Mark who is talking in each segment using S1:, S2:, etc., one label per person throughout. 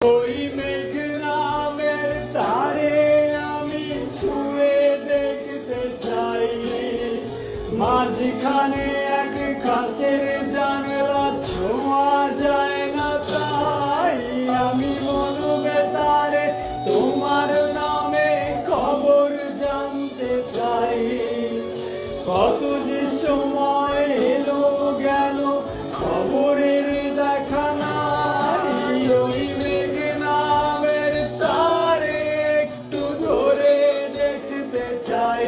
S1: ওই মেঘ নামের তারে আমি ছুঁয়ে দেখতে চাই, মাঝখানে এক কাচের জানলা, ছোঁয়া যায় না তাই। আমি মনবে তারে তোমার নামে খবর জানতে চাই। কত যে সময় এলো গেল খবরের দেখা নাই। ওই মেঘ নামের তারে একটু ধরে দেখতে চাই,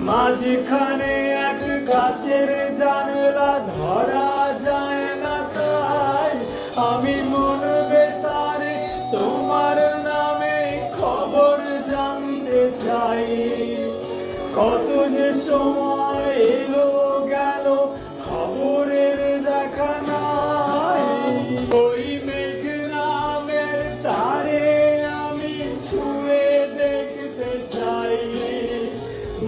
S1: মাঝখানে এক কাচের জানলা, ধরা যায় না তাই। আমি মনবে তারে তোমার নামে খবর জানতে চাই। কত যে সময় এলো গেল খবরের দেখা নাই। ওই মেঘ নামের তারে আমি ছুঁয়ে দেখতে চাই,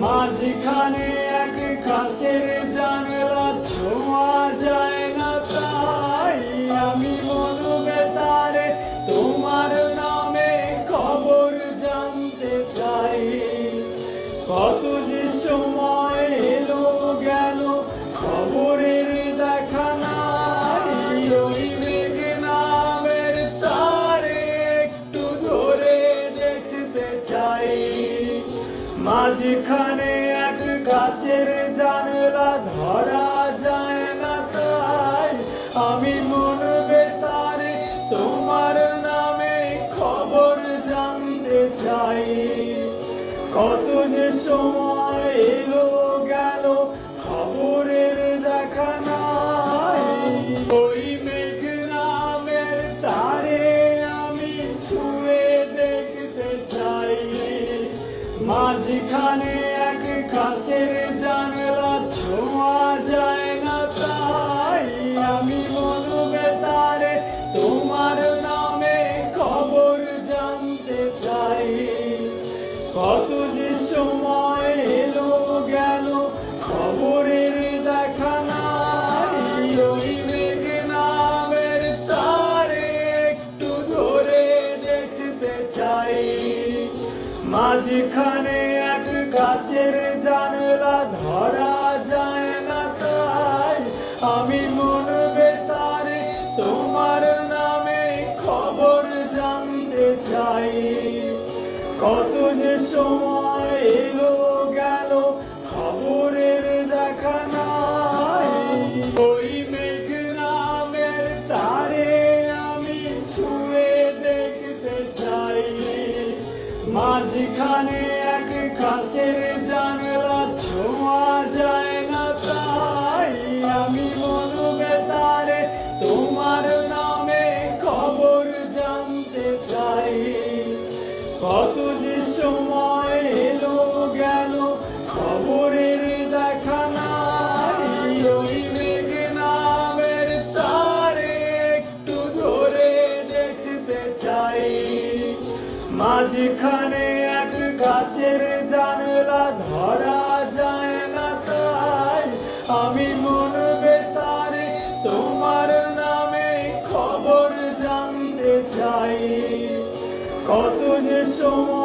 S1: মাঝখানে এক কাচের জানলা, ছোঁয়া যায় না তাই। আমি মনবে তারে তোমার নামে খবর জানতে চাই। কত যে সময় এলো গেল খবরের দেখা নাই। ওই মেঘ নামের তারে একটু ধরে দেখতে চাই, মাঝখানে এক কাচের জানলা, ধরা যায় না তাই। আমি মনবে তারে তোমার নামে খবর জানতে চাই। কত যে সময় এলো গেল খবরের দেখা নাই। ওই মেঘ নামের তারে আমি ছুঁয়ে দেখতে চাই, মাঝখানে এক কাচের জানলা, ছোঁয়া যায় না তাই। আমি মনবে তারে তোমার নামে খবর জানতে চাই। কত যে সময় এলো গেল খবরের দেখা নাই। ওই মেঘ নামের তারে একটু ধরে দেখতে চাই, মাঝখানে এক কাচের জানলা, ধরা যায় না তাই। আমি মনবে তারে তোমার নামে খবর জানতে চাই। কত যে সময় এলো গেল খবরের দেখা নাই। ওই মেঘ নামের তারে আমি ছুঁয়ে দেখতে চাই, মাঝখানে এক কাচের জানলা, ছোঁয়া যায় না তাই। আমি মনবে তারে তোমার নামে খবর জানতে চাই। কত যে সময় এলো গেল খবরের দেখা নাই। ওই মেঘ নামের তারে একটু ধরে দেখতে চাই, মাঝখানে এক কাচের জানলা, ধরা যায় না তাই। আমি মনবে তারে তোমার নামে খবর জানতে চাই। কত যে সময়